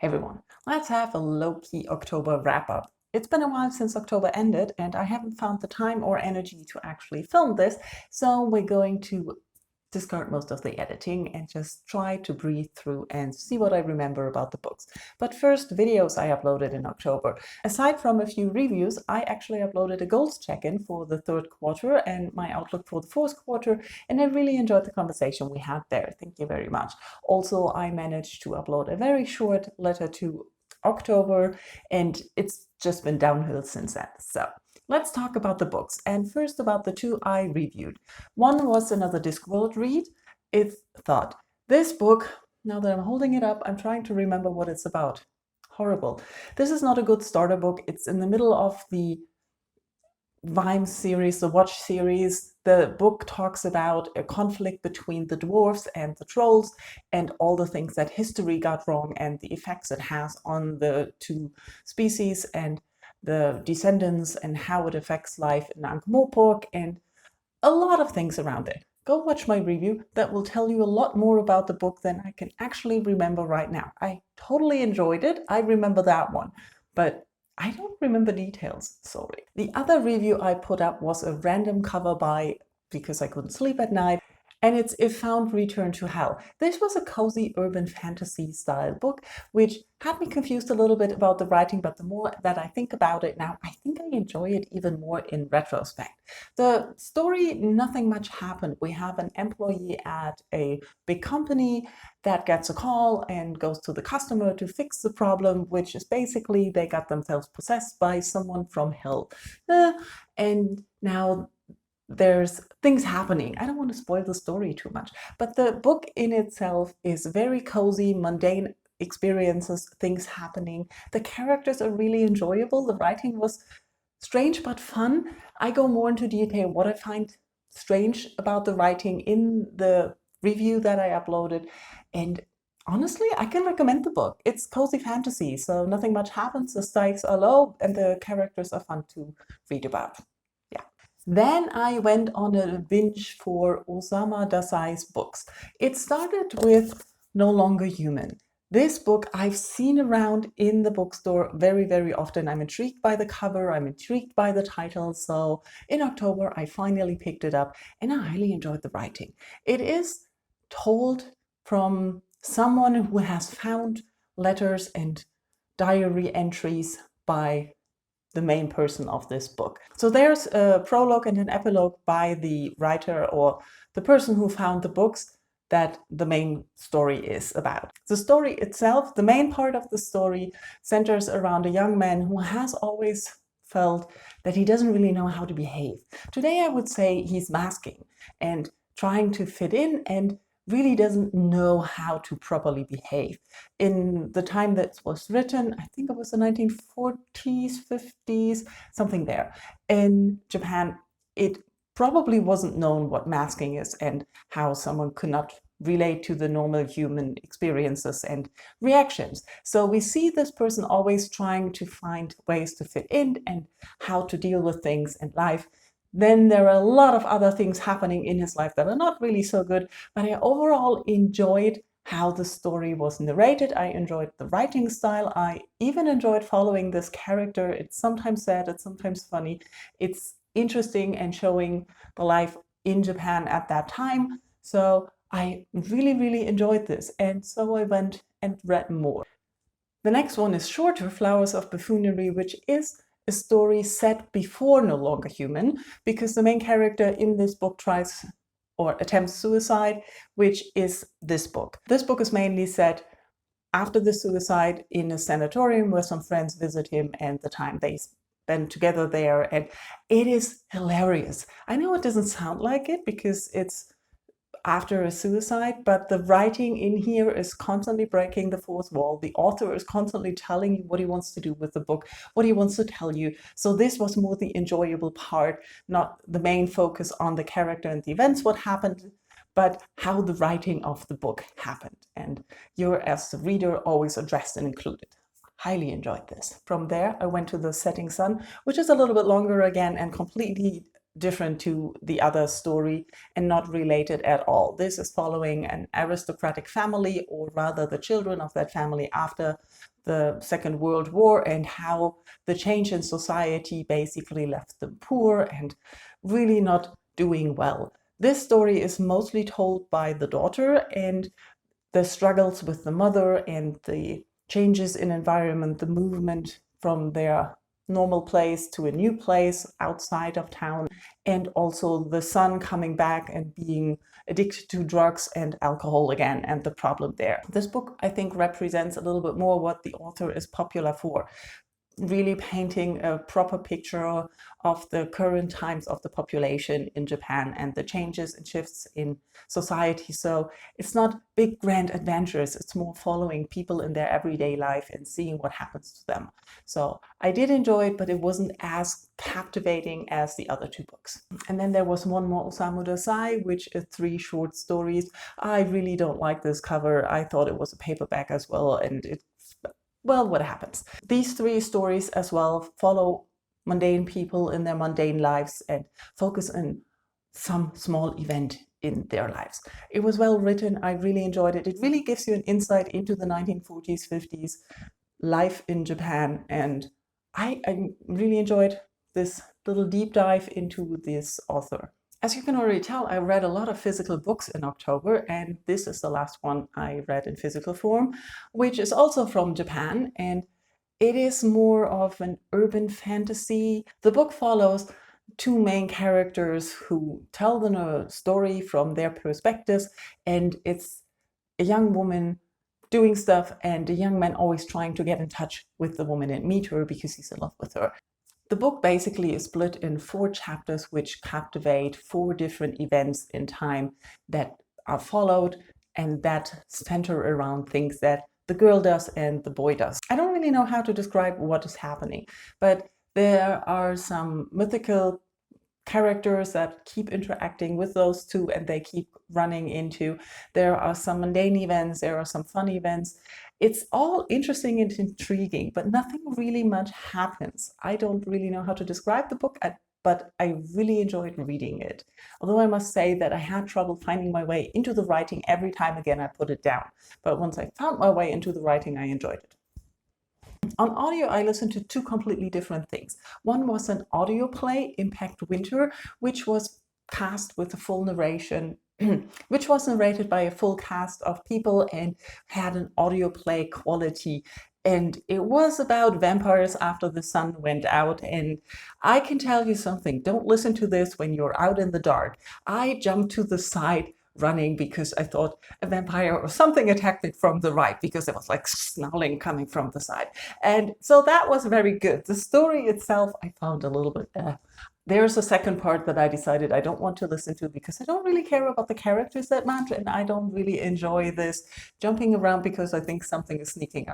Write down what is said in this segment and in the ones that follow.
Hey everyone, let's have a low-key October wrap-up. It's been a while since October ended and I haven't found the time or energy to actually film this, so we're going to discard most of the editing and just try to breathe through and see what I remember about the books. But first, videos I uploaded in October. Aside from a few reviews, I actually uploaded a goals check-in for the third quarter and my outlook for the fourth quarter, and I really enjoyed the conversation we had there. Thank you very much. Also, I managed to upload a very short letter to October, and it's just been downhill since then. So let's talk about the books, and first about the two I reviewed. One was another Discworld read. It's Thud. This book, now that I'm holding it up, I'm trying to remember what it's about. Horrible. This is not a good starter book. It's in the middle of the Vime series, the Watch series. The book talks about a conflict between the dwarves and the trolls and all the things that history got wrong and the effects it has on the two species and the descendants and how it affects life in Ankh-Morpork and a lot of things around it. Go watch my review. That will tell you a lot more about the book than I can actually remember right now. I totally enjoyed it. I remember that one, but I don't remember details, sorry. The other review I put up was a random cover by, because I couldn't sleep at night, and it's If Found, Return to Hell. This was a cozy urban fantasy style book, which had me confused a little bit about the writing, but the more that I think about it now, I think I enjoy it even more in retrospect. The story, nothing much happened. We have an employee at a big company that gets a call and goes to the customer to fix the problem, which is basically they got themselves possessed by someone from hell. And now there's things happening. I don't want to spoil the story too much, but the book in itself is very cozy, mundane experiences, things happening. The characters are really enjoyable. The writing was strange but fun. I go more into detail what I find strange about the writing in the review that I uploaded. And honestly, I can recommend the book. It's cozy fantasy, so nothing much happens. The stakes are low and the characters are fun to read about. Yeah. Then I went on a binge for Osamu Dazai's books. It started with No Longer Human. This book I've seen around in the bookstore very, very often. I'm intrigued by the cover, I'm intrigued by the title, so in October I finally picked it up and I highly enjoyed the writing. It is told from someone who has found letters and diary entries by the main person of this book. So there's a prologue and an epilogue by the writer or the person who found the books that the main story is about. The story itself, the main part of the story, centers around a young man who has always felt that he doesn't really know how to behave. Today I would say he's masking and trying to fit in and really doesn't know how to properly behave. In the time that was written, I think it was the 1940s, 50s, something there. In Japan, it probably wasn't known what masking is and how someone could not relate to the normal human experiences and reactions. So we see this person always trying to find ways to fit in and how to deal with things in life. Then there are a lot of other things happening in his life that are not really so good, but I overall enjoyed how the story was narrated. I enjoyed the writing style. I even enjoyed following this character. It's sometimes sad, it's sometimes funny. It's interesting and showing the life in Japan at that time. So I really, really enjoyed this. And so I went and read more. The next one is shorter, Flowers of Buffoonery, which is a story set before No Longer Human, because the main character in this book tries or attempts suicide, which is this book. This book is mainly set after the suicide in a sanatorium where some friends visit him and the time they spend together there, and it is hilarious. I know it doesn't sound like it because it's after a suicide, but the writing in here is constantly breaking the fourth wall. The author is constantly telling you what he wants to do with the book, what he wants to tell you. So this was more the enjoyable part, not the main focus on the character and the events, what happened, but how the writing of the book happened. And you're, as the reader, always addressed and included. Highly enjoyed this. From there, I went to The Setting Sun, which is a little bit longer again and completely different to the other story and not related at all. This is following an aristocratic family, or rather the children of that family after the Second World War, and how the change in society basically left them poor and really not doing well. This story is mostly told by the daughter, and the struggles with the mother and the changes in environment, the movement from their normal place to a new place outside of town, and also the son coming back and being addicted to drugs and alcohol again, and the problem there. This book, I think, represents a little bit more what the author is popular for, really painting a proper picture of the current times of the population in Japan and the changes and shifts in society. So it's not big grand adventures, it's more following people in their everyday life and seeing what happens to them. So I did enjoy it, but it wasn't as captivating as the other two books. And then there was one more, Osamu Dazai, which is 3 short stories. I really don't like this cover. I thought it was a paperback as well, and well, what happens? These 3 stories as well follow mundane people in their mundane lives and focus on some small event in their lives. It was well written. I really enjoyed it. It really gives you an insight into the 1940s, 50s life in Japan. And I really enjoyed this little deep dive into this author. As you can already tell, I read a lot of physical books in October, and this is the last one I read in physical form, which is also from Japan, and it is more of an urban fantasy. The book follows 2 main characters who tell them a story from their perspectives, and it's a young woman doing stuff and a young man always trying to get in touch with the woman and meet her because he's in love with her. The book basically is split in 4 chapters which captivate 4 different events in time that are followed and that center around things that the girl does and the boy does. I don't really know how to describe what is happening, but there are some mythical characters that keep interacting with those 2 and they keep running into. There are some mundane events, there are some fun events. It's all interesting and intriguing, but nothing really much happens. I don't really know how to describe the book, but I really enjoyed reading it. Although I must say that I had trouble finding my way into the writing every time again I put it down. But once I found my way into the writing, I enjoyed it. On audio, I listened to 2 completely different things. One was an audio play, Impact Winter, which was cast with a full narration, which was narrated by a full cast of people and had an audio play quality. And it was about vampires after the sun went out. And I can tell you something, don't listen to this when you're out in the dark. I jumped to the side running because I thought a vampire or something attacked it from the right because there was like snarling coming from the side. And so that was very good. The story itself I found a little bit There's a second part that I decided I don't want to listen to because I don't really care about the characters that much, and I don't really enjoy this jumping around because I think something is sneaking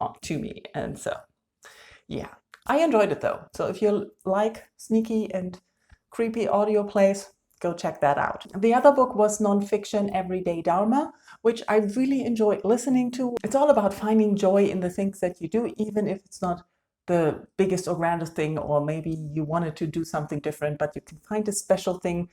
up to me. And so, yeah, I enjoyed it though. So if you like sneaky and creepy audio plays, go check that out. The other book was Nonfiction, Everyday Dharma, which I really enjoyed listening to. It's all about finding joy in the things that you do, even if it's not the biggest or grandest thing, or maybe you wanted to do something different, but you can find a special thing.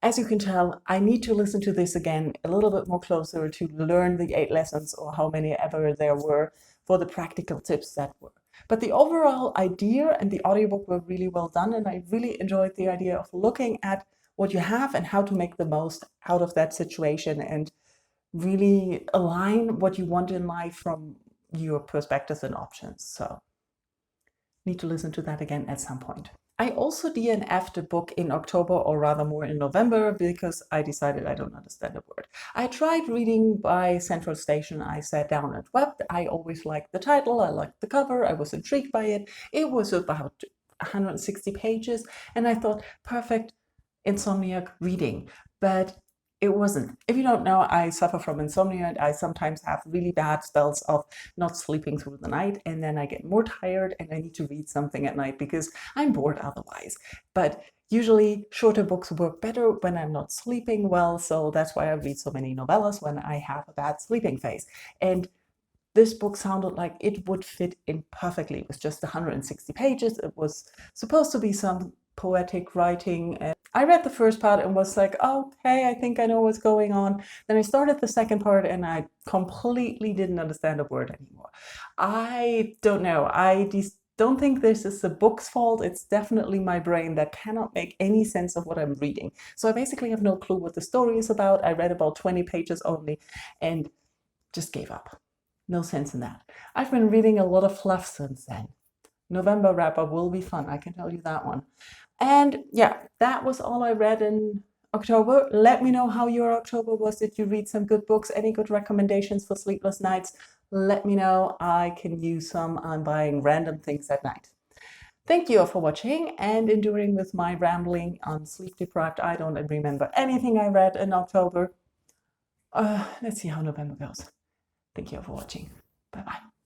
As you can tell, I need to listen to this again a little bit more closer to learn the 8 lessons or how many ever there were for the practical tips that were. But the overall idea and the audiobook were really well done, and I really enjoyed the idea of looking at what you have and how to make the most out of that situation and really align what you want in life from your perspectives and options. So need to listen to that again at some point. I also DNF'd the book in October, or rather more in November, because I decided I don't understand a word. I tried reading by Central Station. I sat down at Wept. I always liked the title. I liked the cover. I was intrigued by it. It was about 160 pages, and I thought, perfect insomniac reading. But it wasn't. If you don't know, I suffer from insomnia, and I sometimes have really bad spells of not sleeping through the night, and then I get more tired and I need to read something at night because I'm bored otherwise. But usually shorter books work better when I'm not sleeping well, so that's why I read so many novellas when I have a bad sleeping phase. And this book sounded like it would fit in perfectly. It was just 160 pages. It was supposed to be some poetic writing. And I read the first part and was like, okay, I think I know what's going on. Then I started the second part and I completely didn't understand a word anymore. I don't know. I don't think this is the book's fault. It's definitely my brain that cannot make any sense of what I'm reading. So I basically have no clue what the story is about. I read about 20 pages only and just gave up. No sense in that. I've been reading a lot of fluff since then. November wrap-up will be fun, I can tell you that one. And yeah, that was all I read in October. Let me know how your October was. Did you read some good books? Any good recommendations for sleepless nights? Let me know. I can use some. I'm buying random things at night. Thank you all for watching and enduring with my rambling on sleep deprived. I don't remember anything I read in October. Let's see how November goes. Thank you all for watching. Bye-bye.